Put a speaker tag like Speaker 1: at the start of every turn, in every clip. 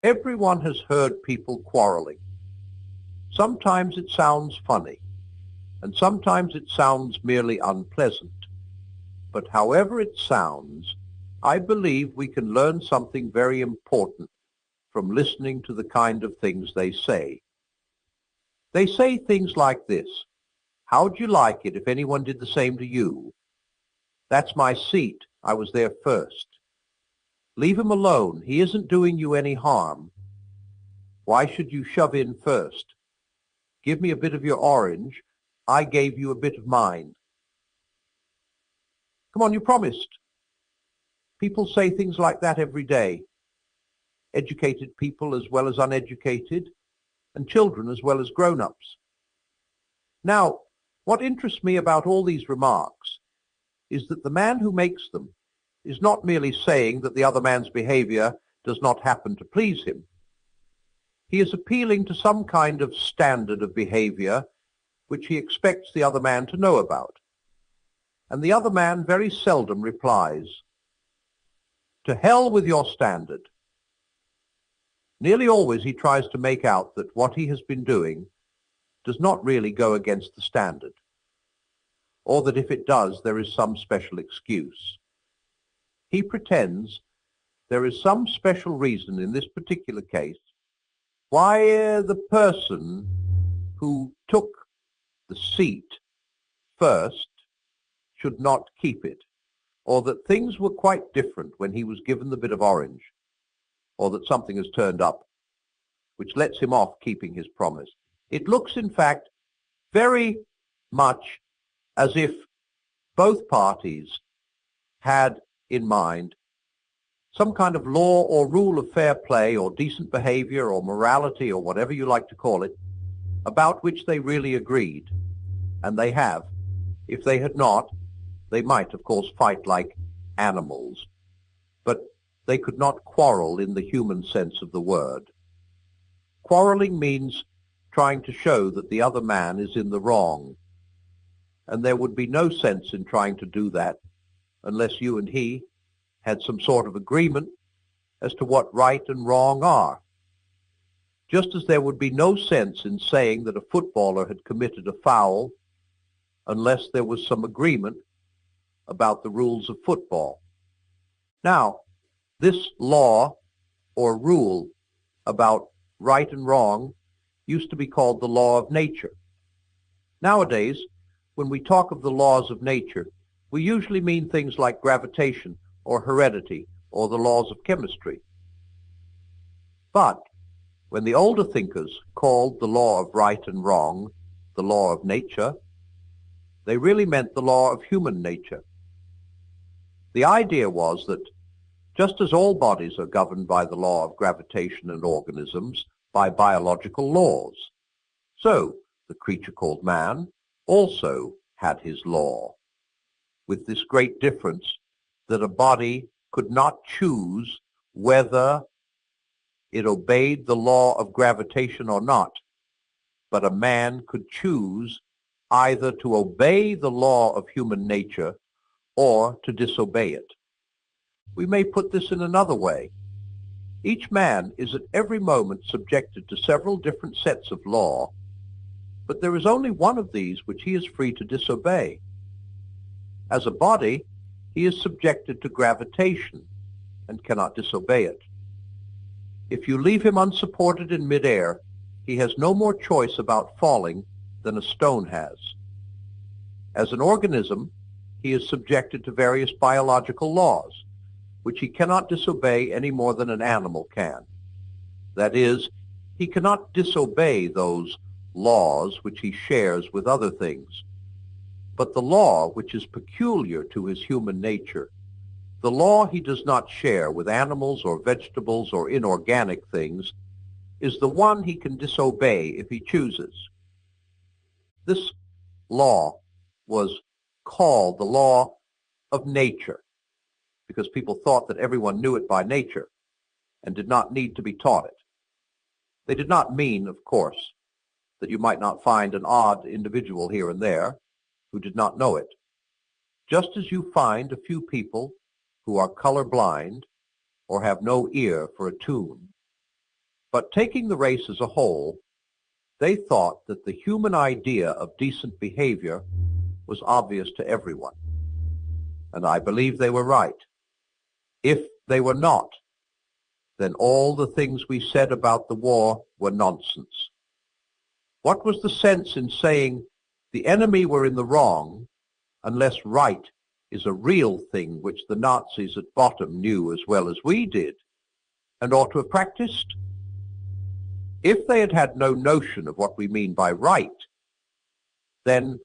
Speaker 1: Everyone has heard people quarreling. Sometimes it sounds funny, and sometimes it sounds merely unpleasant. But however it sounds, I believe we can learn something very important from listening to the kind of things they say. They say things like this: "How'd you like it if anyone did the same to you?" "That's my seat. I was there first." "Leave him alone. He isn't doing you any harm." "Why should you shove in first?" "Give me a bit of your orange. I gave you a bit of mine." "Come on, you promised." People say things like that every day. Educated people as well as uneducated, and children as well as grown-ups. Now, what interests me about all these remarks is that the man who makes them is not merely saying that the other man's behavior does not happen to please him. He is appealing to some kind of standard of behavior which he expects the other man to know about. And the other man very seldom replies, "To hell with your standard." Nearly always he tries to make out that what he has been doing does not really go against the standard, or that if it does, there is some special excuse. He pretends there is some special reason in this particular case why the person who took the seat first should not keep it, or that things were quite different when he was given the bit of orange, or that something has turned up which lets him off keeping his promise. It looks, in fact, very much as if both parties had in mind some kind of law or rule of fair play or decent behavior or morality or whatever you like to call it, about which they really agreed. And they have. If they had not, they might, of course, fight like animals. But they could not quarrel in the human sense of the word. Quarreling means trying to show that the other man is in the wrong. And there would be no sense in trying to do that unless you and he had some sort of agreement as to what right and wrong are. Just as there would be no sense in saying that a footballer had committed a foul unless there was some agreement about the rules of football. Now, this law or rule about right and wrong used to be called the law of nature. Nowadays, when we talk of the laws of nature, we usually mean things like gravitation or heredity or the laws of chemistry. But when the older thinkers called the law of right and wrong the law of nature, they really meant the law of human nature. The idea was that just as all bodies are governed by the law of gravitation and organisms by biological laws, so the creature called man also had his law, with this great difference that a body could not choose whether it obeyed the law of gravitation or not, but a man could choose either to obey the law of human nature or to disobey it. We may put this in another way. Each man is at every moment subjected to several different sets of law, but there is only one of these which he is free to disobey. As a body, he is subjected to gravitation and cannot disobey it. If you leave him unsupported in midair, he has no more choice about falling than a stone has. As an organism, he is subjected to various biological laws, which he cannot disobey any more than an animal can. That is, he cannot disobey those laws which he shares with other things. But the law which is peculiar to his human nature, the law he does not share with animals or vegetables or inorganic things, is the one he can disobey if he chooses. This law was called the law of nature, because people thought that everyone knew it by nature and did not need to be taught it. They did not mean, of course, that you might not find an odd individual here and there who did not know it, just as you find a few people who are color blind or have no ear for a tune. But taking the race as a whole, they thought that the human idea of decent behavior was obvious to everyone. And I believe they were right. If they were not, then all the things we said about the war were nonsense. What was the sense in saying the enemy were in the wrong unless right is a real thing which the Nazis at bottom knew as well as we did and ought to have practiced? If they had had no notion of what we mean by right, then,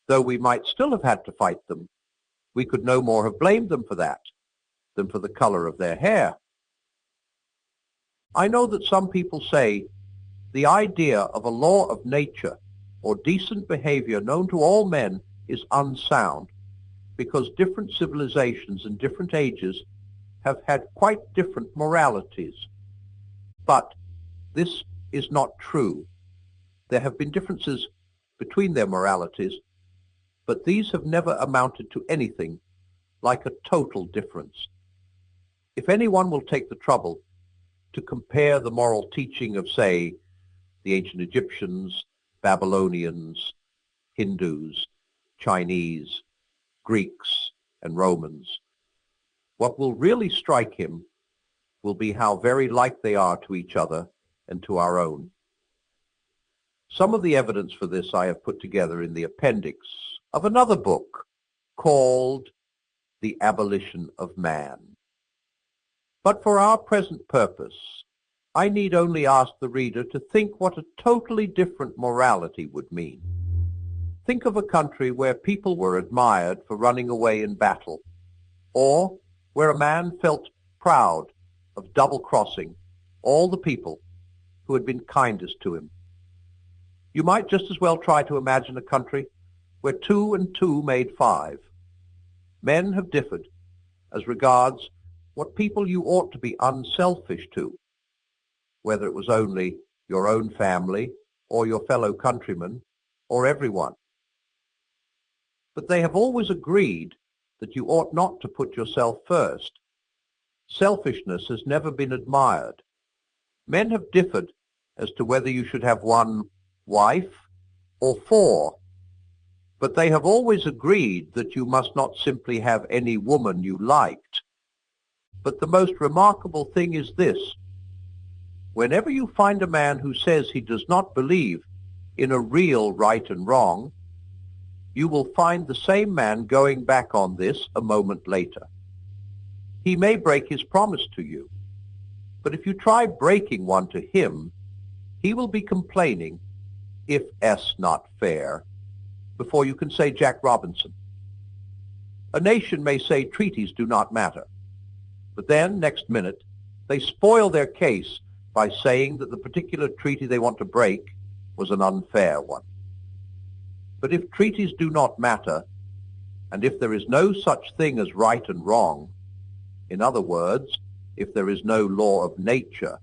Speaker 1: though we might still have had to fight them, we could no more have blamed them for that than for the color of their hair. I know that some people say the idea of a law of nature or decent behavior known to all men is unsound because different civilizations in different ages have had quite different moralities. But this is not true. There have been differences between their moralities, but these have never amounted to anything like a total difference. If anyone will take the trouble to compare the moral teaching of, say, the ancient Egyptians, Babylonians, Hindus, Chinese, Greeks, and Romans, what will really strike him will be how very like they are to each other and to our own. Some of the evidence for this I have put together in the appendix of another book called The Abolition of Man. But for our present purpose, I need only ask the reader to think what a totally different morality would mean. Think of a country where people were admired for running away in battle, or where a man felt proud of double-crossing all the people who had been kindest to him. You might just as well try to imagine a country where 2 and 2 made 5. Men have differed as regards what people you ought to be unselfish to, whether it was only your own family or your fellow countrymen or everyone. But they have always agreed that you ought not to put yourself first. Selfishness has never been admired. Men have differed as to whether you should have 1 wife or 4, but they have always agreed that you must not simply have any woman you liked. But the most remarkable thing is this: whenever you find a man who says he does not believe in a real right and wrong, you will find the same man going back on this a moment later. He may break his promise to you, but if you try breaking one to him, he will be complaining, if S not fair, before you can say Jack Robinson. A nation may say treaties do not matter, but then, next minute, they spoil their case by saying that the particular treaty they want to break was an unfair one. But if treaties do not matter, and if there is no such thing as right and wrong, in other words, if there is no law of nature,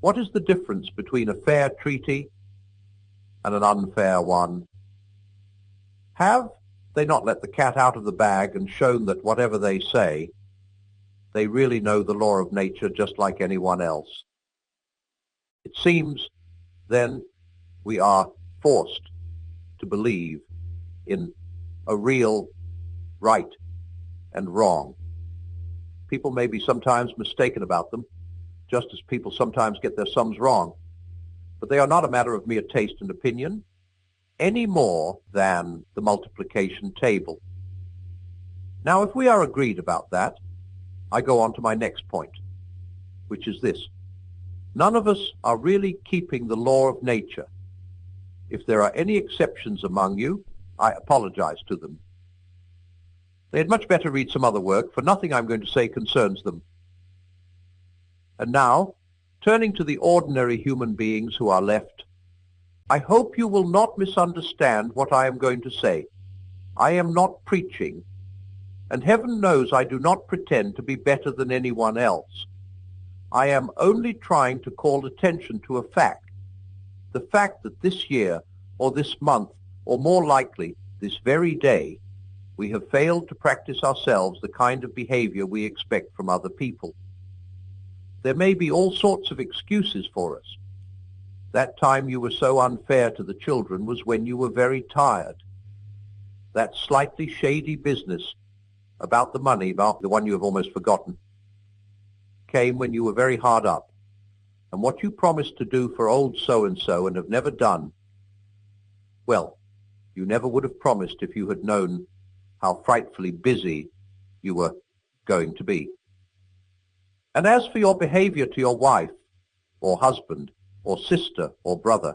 Speaker 1: what is the difference between a fair treaty and an unfair one? Have they not let the cat out of the bag and shown that whatever they say, they really know the law of nature just like anyone else? It seems, then, we are forced to believe in a real right and wrong. People may be sometimes mistaken about them, just as people sometimes get their sums wrong, but they are not a matter of mere taste and opinion, any more than the multiplication table. Now, if we are agreed about that, I go on to my next point, which is this: none of us are really keeping the law of nature. If there are any exceptions among you, I apologize to them. They had much better read some other work, for nothing I'm going to say concerns them. And now, turning to the ordinary human beings who are left, I hope you will not misunderstand what I am going to say. I am not preaching, and heaven knows I do not pretend to be better than anyone else. I am only trying to call attention to a fact, the fact that this year, or this month, or more likely, this very day, we have failed to practice ourselves the kind of behavior we expect from other people. There may be all sorts of excuses for us. That time you were so unfair to the children was when you were very tired. That slightly shady business about the money, about the one you have almost forgotten, came when you were very hard up. And what you promised to do for old so-and-so and have never done, well, you never would have promised if you had known how frightfully busy you were going to be. And as for your behavior to your wife, or husband, or sister, or brother,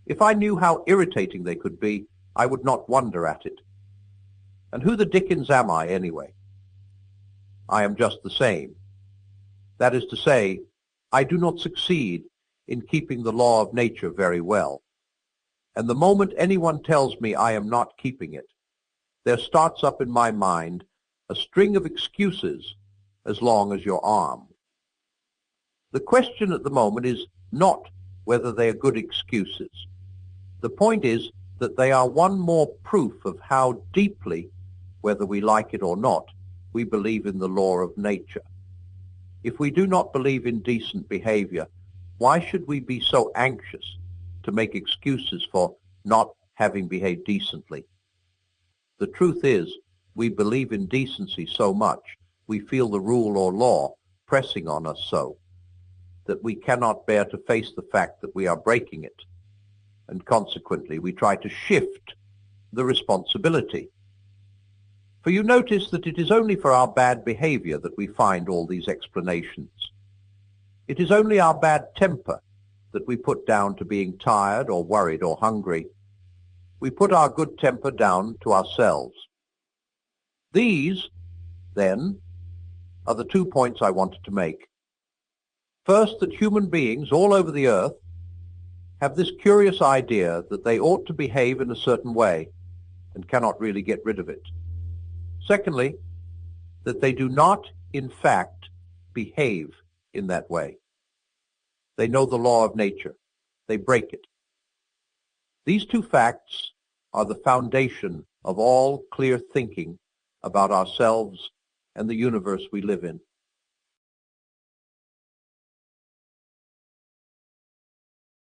Speaker 1: if I knew how irritating they could be, I would not wonder at it. And who the dickens am I, anyway? I am just the same. That is to say, I do not succeed in keeping the law of nature very well. And the moment anyone tells me I am not keeping it, there starts up in my mind a string of excuses as long as your arm. The question at the moment is not whether they are good excuses. The point is that they are one more proof of how deeply, whether we like it or not, we believe in the law of nature. If we do not believe in decent behavior, why should we be so anxious to make excuses for not having behaved decently? The truth is, we believe in decency so much, we feel the rule or law pressing on us so, that we cannot bear to face the fact that we are breaking it, and consequently we try to shift the responsibility. For you notice that it is only for our bad behavior that we find all these explanations. It is only our bad temper that we put down to being tired or worried or hungry. We put our good temper down to ourselves. These, then, are the 2 points I wanted to make. First, that human beings all over the earth have this curious idea that they ought to behave in a certain way and cannot really get rid of it. Secondly, that they do not, in fact, behave in that way. They know the law of nature. They break it. These 2 facts are the foundation of all clear thinking about ourselves and the universe we live in.